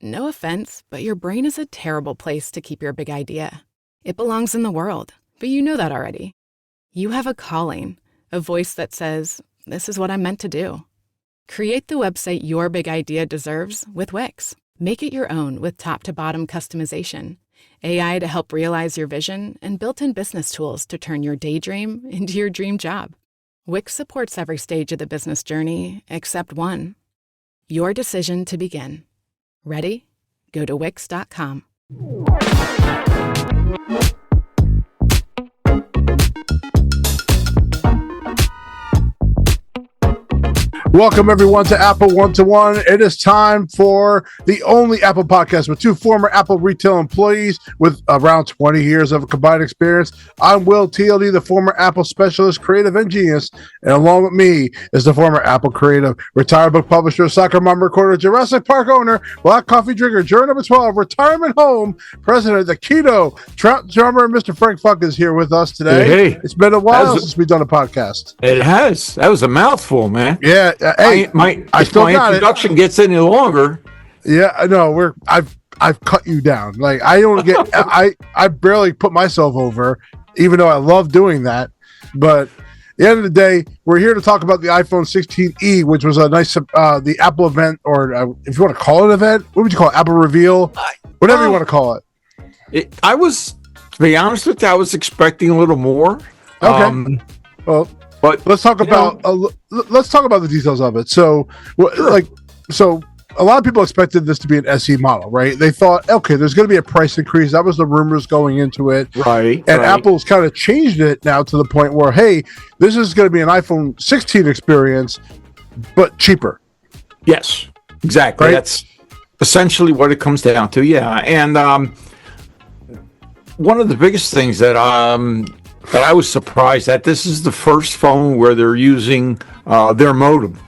No offense, but your brain is a terrible place to keep your big idea. It belongs in the world, but you know that already. You have a calling, a voice that says, this is what I'm meant to do. Create the website your big idea deserves with Wix. Make it your own with top-to-bottom customization, AI to help realize your vision, and built-in business tools to turn your daydream into your dream job. Wix supports every stage of the business journey except one. Your decision to begin. Ready? Go to Wix.com. Welcome, everyone, to Apple One-to-One. It is time for the only Apple podcast with two former Apple retail employees with around 20 years of combined experience. I'm Will TLD, the former Apple specialist, creative, and genius. And along with me is the former Apple creative, retired book publisher, soccer mom recorder, Jurassic Park owner, black coffee drinker, juror number 12, retirement home, president of the Keto, trout drummer, Mr. Frank Funk is here with us today. Hey. It's been a while since we've done a podcast. It has. That was a mouthful, man. Yeah. Hey, my introduction gets any longer. Yeah, I know. I've cut you down. Like, I don't get. I barely put myself over, even though I love doing that. But at the end of the day, we're here to talk about the iPhone 16e, which was a nice the Apple event, or if you want to call it an event, what would you call it? Apple reveal, whatever you want to call it. I was, to be honest with you, I was expecting a little more. Okay. But let's talk about the details of it. So, sure. A lot of people expected this to be an SE model, right? They thought, okay, there's going to be a price increase. That was the rumors going into it, right? And Apple's kind of changed it now to the point where, hey, this is going to be an iPhone 16 experience, but cheaper. Yes, exactly. Right? That's essentially what it comes down to. Yeah, and one of the biggest things that I was surprised at, this is the first phone where they're using their modem.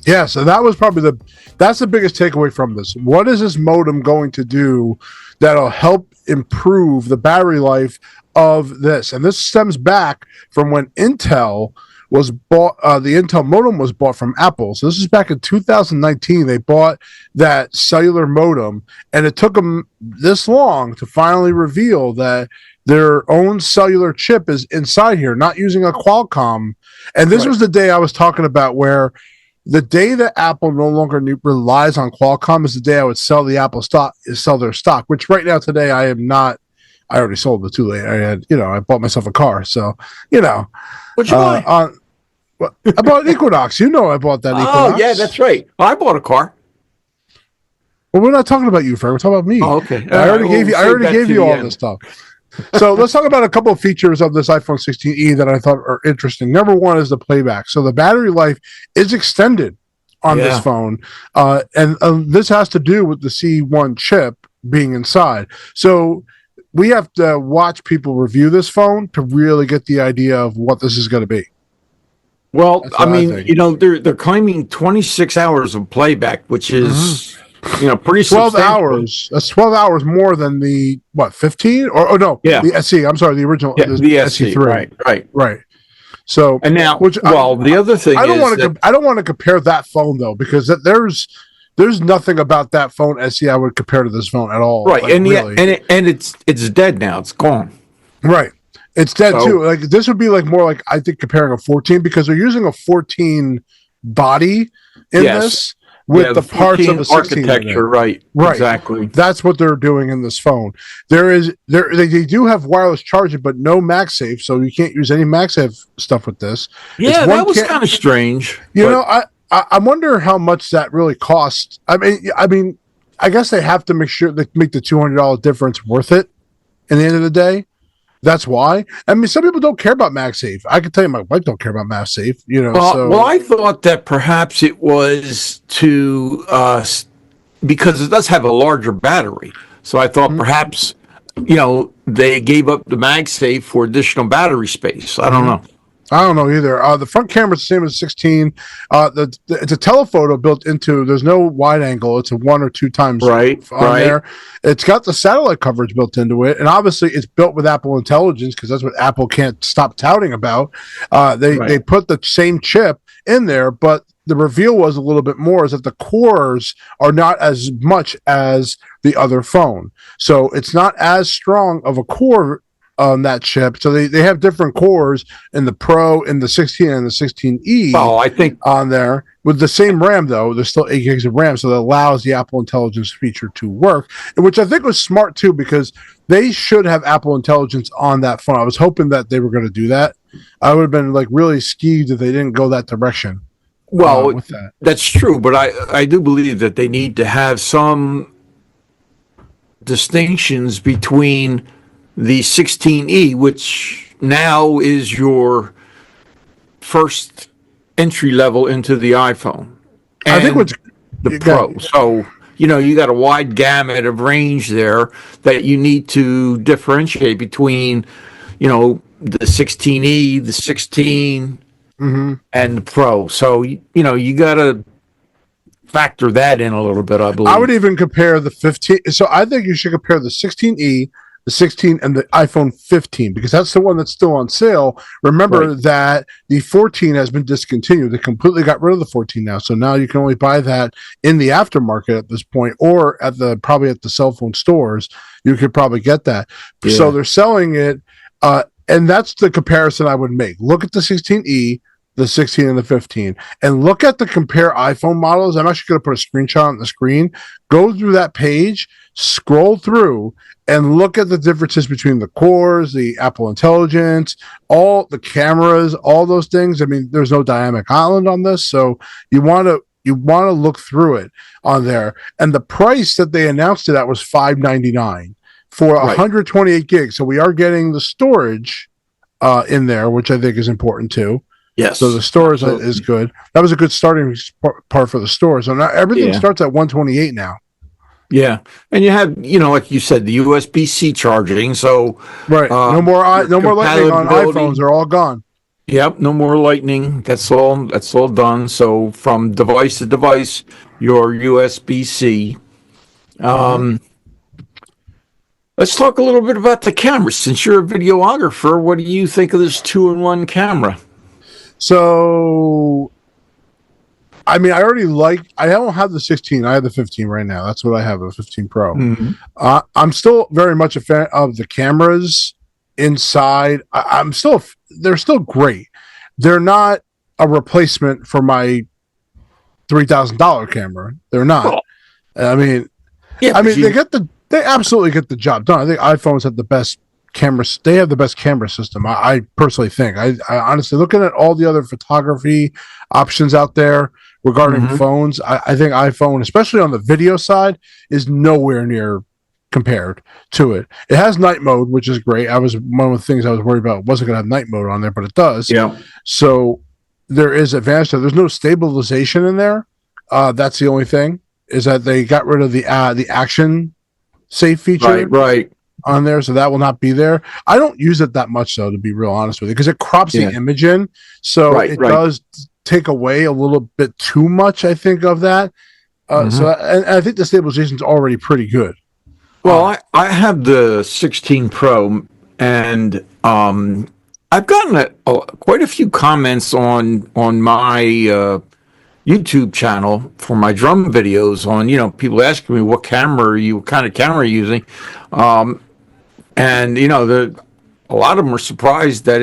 Yeah, so that was probably that's the biggest takeaway from this. What is this modem going to do that'll help improve the battery life of this? And this stems back from when Intel was bought, the Intel modem was bought from Apple. So this is back in 2019. They bought that cellular modem, and it took them this long to finally reveal that their own cellular chip is inside here, not using a Qualcomm. And this was the day I was talking about, where the day that Apple no longer relies on Qualcomm is the day I would sell the Apple stock, sell their stock, which right now today I am not. I already sold it too late. I bought myself a car. So, What'd you buy? I bought an Equinox. I bought that Equinox. Oh, yeah, that's right. Well, I bought a car. Well, we're not talking about you, Frank. We're talking about me. Oh, okay. I already gave you all this stuff. So let's talk about a couple of features of this iPhone 16e that I thought are interesting. Number one is the playback. So the battery life is extended on this phone, and this has to do with the C1 chip being inside. So we have to watch people review this phone to really get the idea of what this is going to be. Well, I mean, they're claiming 26 hours of playback, which is pretty 12 hours. That's 12 hours more than the 15 or no? Yeah, the SE. I'm sorry, the original. Yeah, the SE3. Right. So, and now, the other thing I don't want to compare that phone though, because there's nothing about that phone SE I would compare to this phone at all. Right, and really. it's dead now. It's gone. Right. It's dead too. Like, this would be more like, I think, comparing a 14, because they're using a 14 body in this with the parts of the 16 architecture. Right. Exactly. That's what they're doing in this phone. They do have wireless charging, but no MagSafe, so you can't use any MagSafe stuff with this. Yeah, that was kind of strange. I wonder how much that really costs. I mean, I guess they have to make sure they make the $200 difference worth it. In the end of the day. That's why. I mean, some people don't care about MagSafe. I can tell you, my wife don't care about MagSafe. Well, I thought that perhaps it was because it does have a larger battery. So I thought perhaps they gave up the MagSafe for additional battery space. I don't know. I don't know either. The front camera is the same as 16. It's a telephoto built into. There's no wide angle. It's a 1 or 2 times there. It's got the satellite coverage built into it, and obviously it's built with Apple Intelligence, because that's what Apple can't stop touting about. They put the same chip in there, but the reveal was a little bit more is that the cores are not as much as the other phone. So it's not as strong of a core on that chip. So they have different cores in the Pro, in the 16 and the 16E Well, I think on there with the same RAM, though. There's still 8 gigs of RAM, so that allows the Apple Intelligence feature to work, which I think was smart too, because they should have Apple Intelligence on that phone. I was hoping that they were going to do that. I would have been like really skeeved if they didn't go that direction. well, With that. that's true, but I do believe that they need to have some distinctions between the 16E, which now is your first entry level into the iPhone, and I think what's the Pro. So, you got a wide gamut of range there that you need to differentiate between, the 16E, the 16, and the Pro. So, you got to factor that in a little bit, I believe. I would even compare the 15. So I think you should compare the 16E, the 16, and the iPhone 15, because that's the one that's still on sale. Remember that the 14 has been discontinued. They completely got rid of the 14 now. So now you can only buy that in the aftermarket at this point, or probably at the cell phone stores. You could probably get that. Yeah. So they're selling it. And that's the comparison I would make. Look at the 16E, the 16 and the 15, and look at the compare iPhone models. I'm actually going to put a screenshot on the screen. Go through that page, scroll through, and look at the differences between the cores, the Apple Intelligence, all the cameras, all those things. I mean, there's no dynamic island on this, so you want to look through it on there. And the price that they announced it at was $599 for 128 gigs. So we are getting the storage in there, which I think is important too. Yes. So the storage is good. That was a good starting part for the store. So now everything starts at 128 now. Yeah, and you have, like you said, the USB-C charging. So no more lightning on iPhones. They're all gone. Yep, no more lightning. That's all done. So from device to device, your USB-C. Let's talk a little bit about the camera. Since you're a videographer, what do you think of this 2-in-1 camera? So, I mean, I don't have the 16. I have the 15 right now. That's what I have, a 15 Pro. I'm still very much a fan of the cameras inside. They're still great. They're not a replacement for my $3,000 camera. They're not. I mean, they absolutely get the job done. I think iPhones have the best cameras. They have the best camera system. I personally think. I honestly, looking at all the other photography options out there regarding phones, I think iPhone, especially on the video side, is nowhere near compared to it. It has night mode, which is great. One of the things I was worried about wasn't going to have night mode on there, but it does. Yeah. So there is advantage. There's no stabilization in there. That's the only thing, is that they got rid of the action safe feature. Right. On there, so that will not be there. I don't use it that much, though, to be real honest with you, because it crops the image in, so it does take away a little bit too much, I think, of that. So, and I think the stabilization is already pretty good. Well, I have the 16 Pro, and I've gotten quite a few comments on my YouTube channel for my drum videos on, people asking me what kind of camera are you using. And a lot of them are surprised that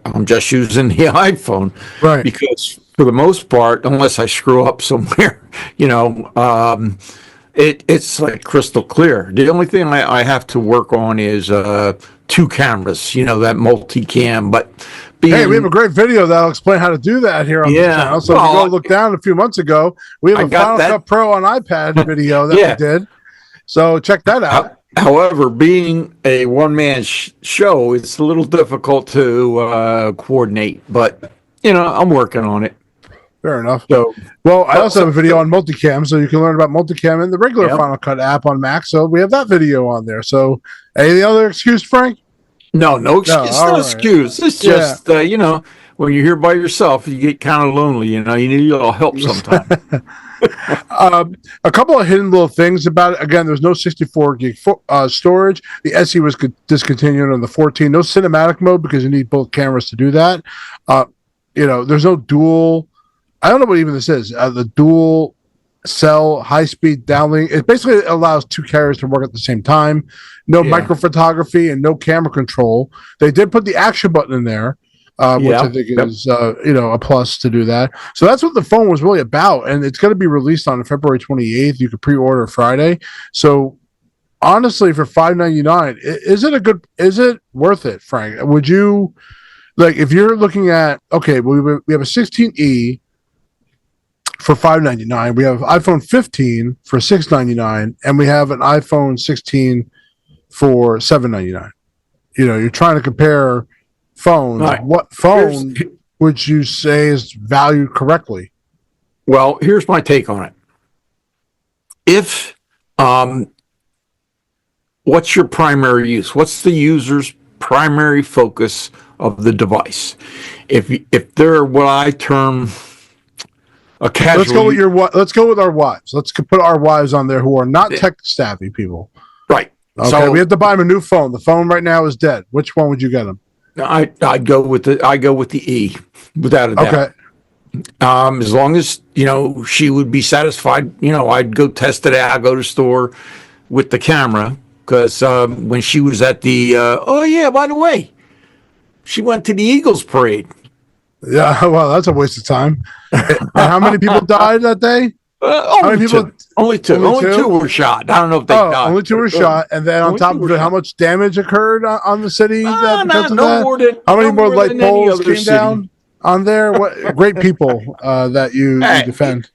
I'm just using the iPhone, right? Because for the most part, unless I screw up somewhere, it's like crystal clear. The only thing I have to work on is 2 cameras, that multicam. But we have a great video that'll explain how to do that here on the channel. So if you go look down a few months ago, we have a Final Cut Pro on iPad video that we did. So check that out. However, being a one-man show, it's a little difficult to coordinate, but I'm working on it. Fair enough. So, I also have a video on multicam, so you can learn about multicam in the regular Final Cut app on Mac. So we have that video on there. So, any other excuse, Frank? No excuse. It's no excuse. It's just when you're here by yourself, you get kind of lonely. You need a little help sometimes. A couple of hidden little things about it. Again, there's no 64 gig storage. The SE was discontinued on the 14. No cinematic mode because you need both cameras to do that. There's no dual I don't know what even this is. The dual cell high speed downlink. It basically allows two carriers to work at the same time. No micro photography and no camera control. They did put the action button in there, which I think is a plus to do that. So that's what the phone was really about, and it's going to be released on February 28th. You can pre-order Friday. So honestly, for $599, is it worth it, Frank? Would you like if you're looking at we have a 16e for $599. We have iPhone 15 for $699, and we have an iPhone 16 for $799. You're trying to compare phones. Right. What phone would you say is valued correctly? Well, here's my take on it. If what's your primary use? What's the user's primary focus of the device? If they're what I term let's go with our wives. Let's put our wives on there who are not tech savvy people. Right. Okay. So we have to buy them a new phone. The phone right now is dead. Which one would you get them? I'd go with the E, without a doubt. Okay. As long as she would be satisfied. I'd go test it out. I'd go to the store with the camera because when she was at the by the way, she went to the Eagles parade. Yeah, well, that's a waste of time. And how many people died that day? Only two were shot. I don't know if they died. Only two were shot, and then on top of it, how much damage occurred on the city? How many more light poles came down on there? What great people that you defend.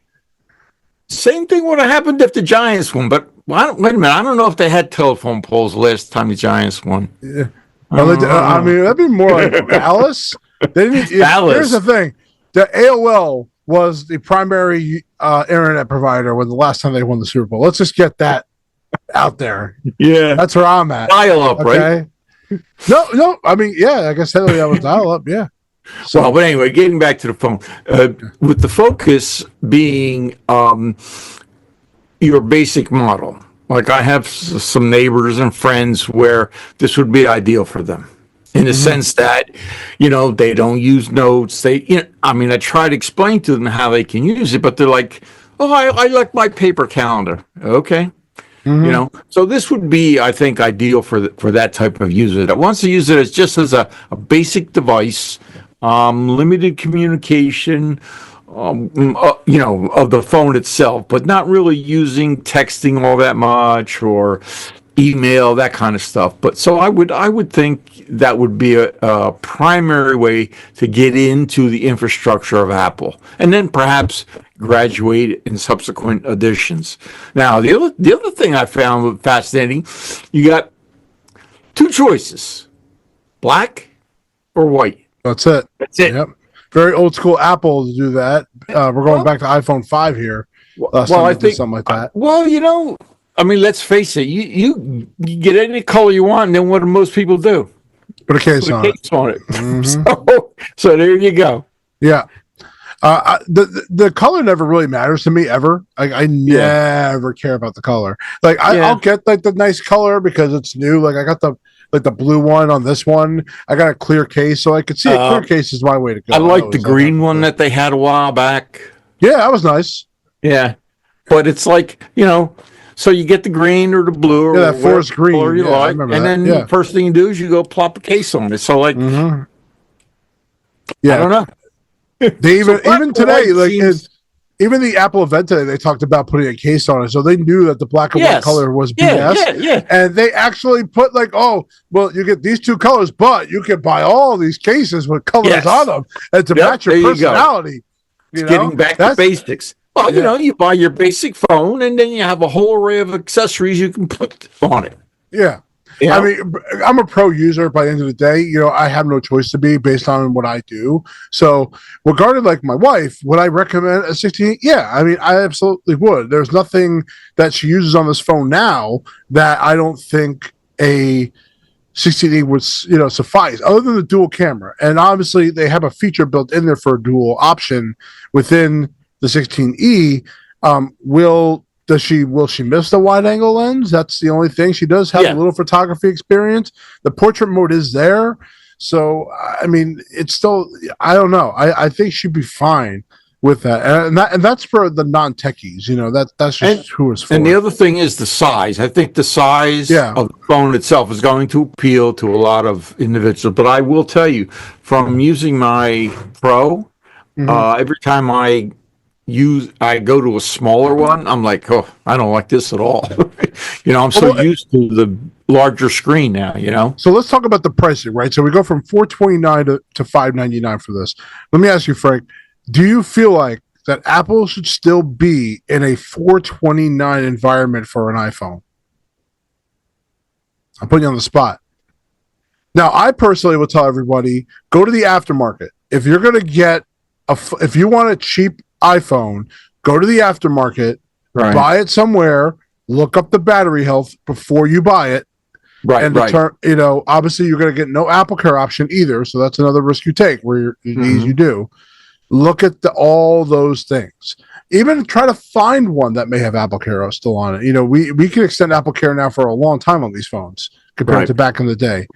Same thing would have happened if the Giants won, but wait a minute. I don't know if they had telephone poles last time the Giants won. Yeah. I mean, that'd be more like Dallas. Here's the thing: the AOL was the primary internet provider when the last time they won the Super Bowl. Let's just get that out there. Yeah, that's where I'm at. Dial up, okay? Right? No. I mean, yeah, I guess that was dial up. Yeah. So, but anyway, getting back to the phone, with the focus being your basic model. Like I have some neighbors and friends where this would be ideal for them. In the sense that, they don't use notes. I try to explain to them how they can use it, but they're like, oh, I like my paper calendar. Okay. So this would be, I think, ideal for that type of user that wants to use it just as a basic device, limited communication, of the phone itself, but not really using texting all that much or email, that kind of stuff. But so I would think that would be a primary way to get into the infrastructure of Apple, and then perhaps graduate in subsequent editions. Now, the other thing I found fascinating, you got two choices: black or white. That's it. Yep. Very old school Apple to do that. We're going back to iPhone 5 here. I think something like that. Let's face it. You get any color you want, and then what do most people do? Put a case on it. Mm-hmm. So there you go. Yeah. The color never really matters to me ever. I never care about the color. Like I'll get like the nice color because it's new. Like I got the blue one on this one. I got a clear case, so I could see a clear case is my way to go. I like the green one that they had a while back. Yeah, that was nice. Yeah, but it's like so you get the green or the blue or that forest green you like, and then the first thing you do is you go plop a case on it. So like, I don't know. They even today, even the Apple event today, they talked about putting a case on it, so they knew that the black and white color was BS. Yeah. And they actually put you get these two colors, but you can buy all these cases with colors on them and to match your personality. Getting back to basics. Well, you buy your basic phone, and then you have a whole array of accessories you can put on it. Yeah. I mean, I'm a pro user by the end of the day. I have no choice to be based on what I do. So regarding like my wife, would I recommend a 16? Yeah, I mean, I absolutely would. There's nothing that she uses on this phone now that I don't think a 16E would, suffice, other than the dual camera. And obviously they have a feature built in there for a dual option within the 16E. Will she miss the wide angle lens? That's the only thing. She does have a little photography experience. The portrait mode is there. So, I mean, it's still, I don't know. I think she'd be fine with that, and that's for the non-techies. That's just who it's for. And the other thing is the size. I think the size Yeah. of the phone itself is going to appeal to a lot of individuals. But I will tell you, from using my Pro, every time I go to a smaller one, I'm like, oh, I don't like this at all. I'm so used to the larger screen now. So let's talk about the pricing, right? So we go from $429 to $599 for this. Let me ask you, Frank, do you feel like that Apple should still be in a $429 environment for an iPhone? I'm putting you on the spot. Now, I personally will tell everybody, go to the aftermarket. If you're going to if you want a cheap iPhone, go to the aftermarket, buy it somewhere, look up the battery health before you buy it. Right, and obviously you're going to get no Apple Care option either, so that's another risk you take. Where you do look at all those things. Even try to find one that may have Apple Care still on it. We can extend Apple Care now for a long time on these phones compared to back in the day.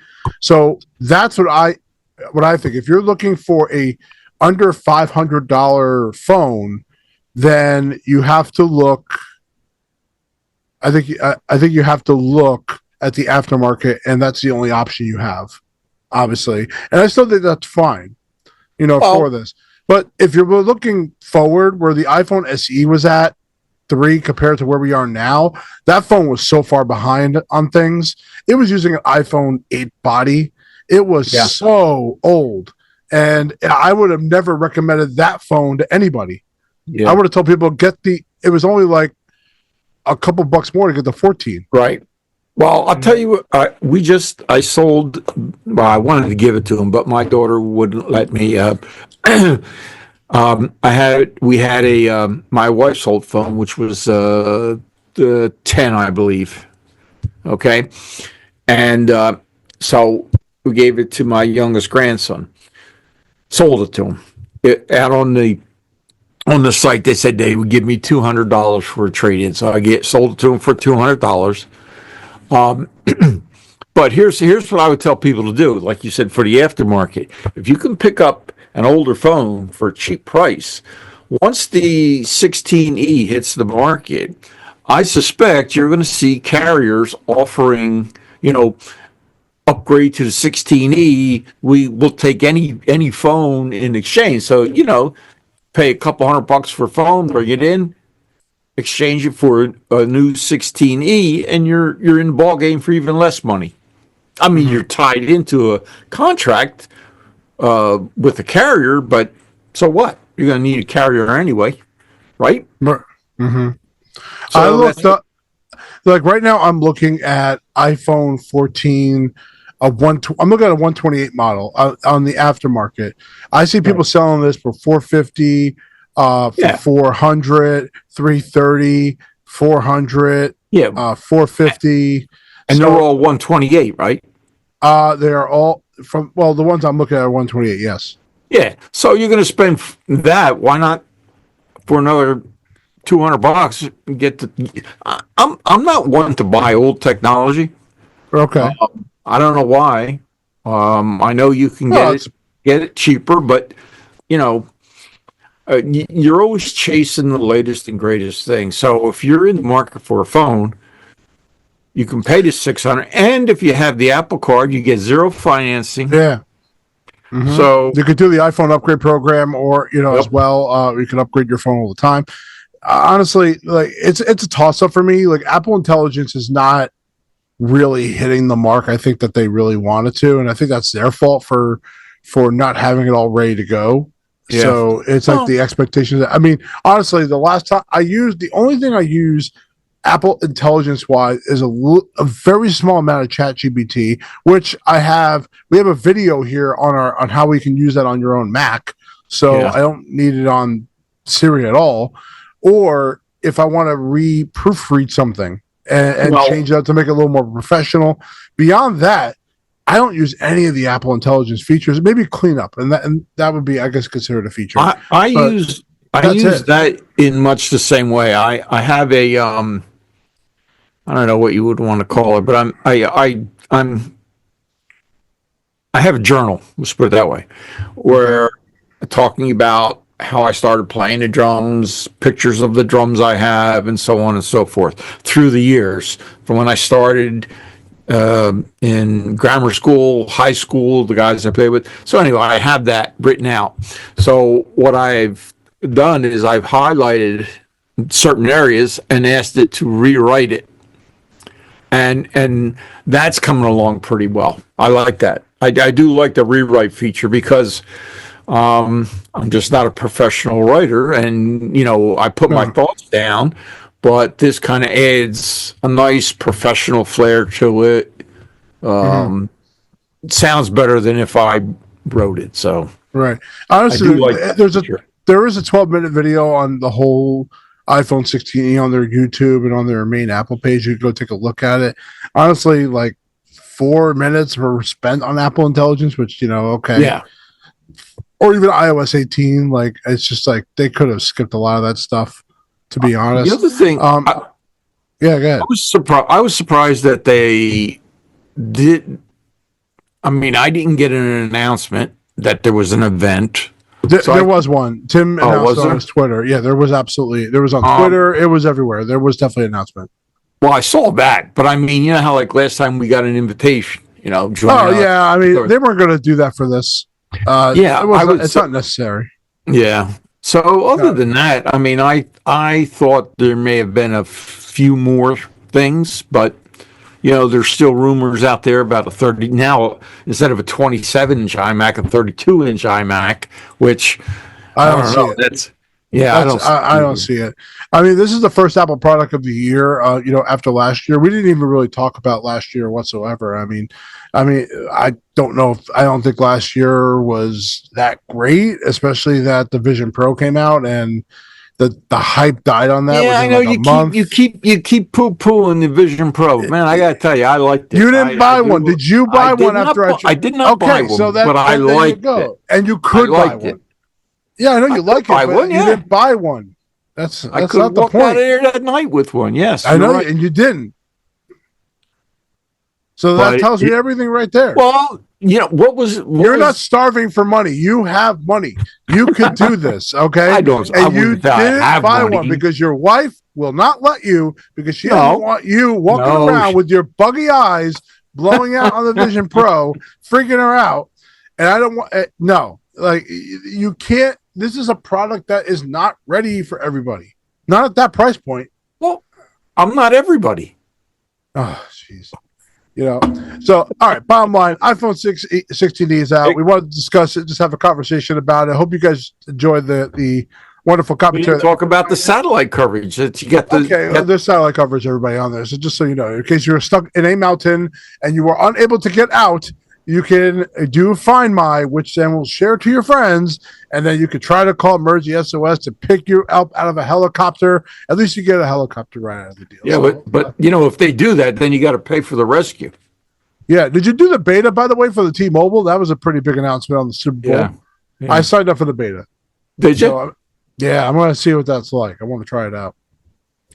So that's what I think. If you're looking for a under $500 phone, then you have to look. I think you have to look at the aftermarket, and that's the only option you have, obviously. And I still think that's fine, for this. But if you're looking forward, where the iPhone SE was at 3 compared to where we are now, that phone was so far behind on things. It was using an iPhone 8 body. It was so old. And I would have never recommended that phone to anybody. Yeah. I would have told people, it was only like a couple bucks more to get the 14. Right. Well, I'll tell you what, I sold, I wanted to give it to him, but my daughter wouldn't let me. We had my wife's old phone, which was the 10, I believe. Okay. And so we gave it to my youngest grandson, sold it to him. Out on the site, they said they would give me $200 for a trade-in. So I sold it to him for $200. But here's what I would tell people to do. Like you said, for the aftermarket, if you can pick up an older phone for a cheap price, once the 16E hits the market, I suspect you're going to see carriers offering, upgrade to the 16E. We will take any phone in exchange. So, pay a couple $100 for a phone, bring it in, exchange it for a new 16E, and you're in the ball game for even less money. I mean, you're tied into a contract with a carrier, but so what? You're going to need a carrier anyway, right? Mm-hmm. So I looked up, like right now, I'm looking at iPhone 14. I'm looking at a 128 model on the aftermarket. I see people selling this for $450. For 400, 330, 400, 450. And they're all 128, right? They are all the ones I'm looking at are 128, yes. Yeah. So you're going to spend that. Why not for another $200 get the I'm not one to buy old technology. Okay. I don't know why. I know you can get it cheaper, but you're always chasing the latest and greatest thing. So if you're in the market for a phone, you can pay the $600, and if you have the Apple Card, you get zero financing. Yeah. Mm-hmm. So you could do the iPhone upgrade program, or as well, you can upgrade your phone all the time. Honestly, like it's a toss up for me. Like Apple Intelligence is not really hitting the mark I think that they really wanted to, and I think that's their fault for not having it all ready to go. Yeah. So it's like the expectations. I mean, honestly, the last time the only thing I use Apple Intelligence wise is a very small amount of ChatGPT, which we have a video here on how we can use that on your own Mac. So I don't need it on Siri at all. Or if I want to proofread something and change that to make it a little more professional. Beyond that, I don't use any of the Apple Intelligence features. Maybe cleanup, and that would be, I guess, considered a feature. I use that in much the same way. I have a I don't know what you would want to call it, but I have a journal. Let's put it that way, where talking about how I started playing the drums, pictures of the drums I have, and so on and so forth through the years from when I started in grammar school, high school, the guys I played with. So anyway, I have that written out. So what I've done is I've highlighted certain areas and asked it to rewrite it, and that's coming along pretty well. I like that. I do like the rewrite feature because I'm just not a professional writer, and I put my thoughts down, but this kind of adds a nice professional flair to it. It sounds better than if I wrote it. So right. Honestly, like there is a 12-minute video on the whole iPhone 16e on their YouTube and on their main Apple page. You can go take a look at it. Honestly, like 4 minutes were spent on Apple Intelligence, which okay, yeah. Or even iOS 18. Like it's just like they could have skipped a lot of that stuff. To be honest, The other thing, yeah, go ahead. I was surprised that they did. I mean, I didn't get an announcement that there was an event. There was one. Tim announced on his Twitter. Yeah, there was absolutely. There was on Twitter. It was everywhere. There was definitely an announcement. Well, I saw that, but I mean, you know how like last time we got an invitation. Yeah. I mean, they weren't going to do that for this. It's not necessary. Yeah. So other than that, I mean, I thought there may have been a few more things, but there's still rumors out there about a 30 now instead of a 27-inch iMac, a 32-inch iMac, which I don't see it. I don't see it. I mean, this is the first Apple product of the year. After last year, we didn't even really talk about last year whatsoever. I mean, I don't know. I don't think last year was that great, especially that the Vision Pro came out and the hype died on that. Yeah, I know you keep poo pooing the Vision Pro, man. I gotta tell you, I liked it. You didn't buy one. Did you buy one after I did not buy one? But I liked it, and you could buy one. Yeah, I know you like it, but you didn't buy one. That's not the point. Out of there that night with one. Yes, I know, and you didn't. So that tells me everything right there. Well, what was you're not starving for money. You have money. You could do this, okay? I don't. And you didn't buy one because your wife will not let you because she doesn't want you walking around with your buggy eyes blowing out on the Vision Pro, freaking her out. And I don't want no. Like you can't. This is a product that is not ready for everybody. Not at that price point. Well, I'm not everybody. Oh, jeez. So all right. Bottom line, iPhone 16e is out. We want to discuss it. Just have a conversation about it. I hope you guys enjoyed the wonderful commentary. Talk about the satellite coverage that you get. There's satellite coverage. Everybody on there. So just so you know, in case you're stuck in a mountain and you are unable to get out, you can do Find My, which then will share to your friends, and then you can try to call Emergency SOS to pick you up out of a helicopter. At least you get a helicopter ride out of the deal. Yeah, so, but if they do that, then you got to pay for the rescue. Yeah. Did you do the beta, by the way, for the T-Mobile? That was a pretty big announcement on the Super Bowl. Yeah. I signed up for the beta. Did you? I'm going to see what that's like. I want to try it out.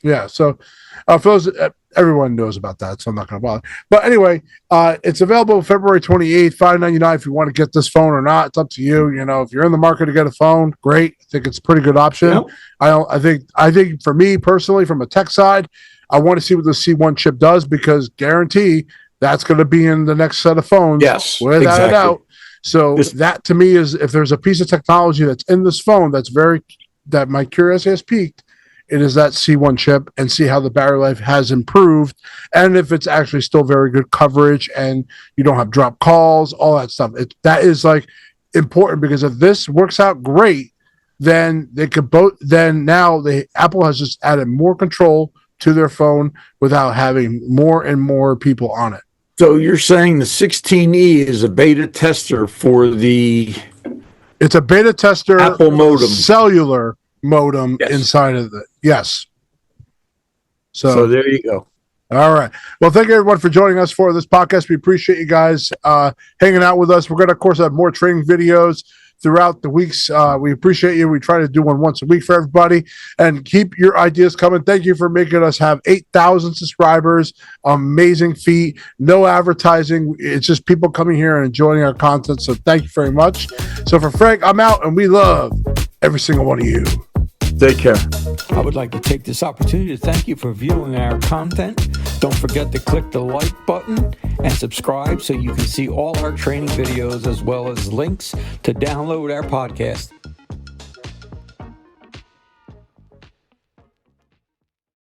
Yeah. So, for those, everyone knows about that, so I'm not going to bother. But anyway, it's available February 28th, $599 if you want to get this phone or not. It's up to you. If you're in the market to get a phone, great. I think it's a pretty good option. Yep. I think for me personally, from a tech side, I want to see what the C1 chip does because guarantee that's going to be in the next set of phones. Yes, without a doubt. So that to me is if there's a piece of technology that's in this phone that my curiosity has piqued, it is that C1 chip and see how the battery life has improved and if it's actually still very good coverage and you don't have drop calls, all that stuff. That is like important because if this works out great, then they could both. Then now Apple has just added more control to their phone without having more and more people on it. So you're saying the 16e is a beta tester for the? It's a beta tester Apple modem, cellular modem inside of it. Yes. So there you go. All right. Well, thank you everyone for joining us for this podcast. We appreciate you guys hanging out with us. We're going to, of course, have more training videos throughout the weeks. We appreciate you. We try to do one once a week for everybody and keep your ideas coming. Thank you for making us have 8,000 subscribers. Amazing feat. No advertising. It's just people coming here and enjoying our content. So thank you very much. So for Frank, I'm out and we love every single one of you. Take care. I would like to take this opportunity to thank you for viewing our content. Don't forget to click the like button and subscribe so you can see all our training videos as well as links to download our podcast.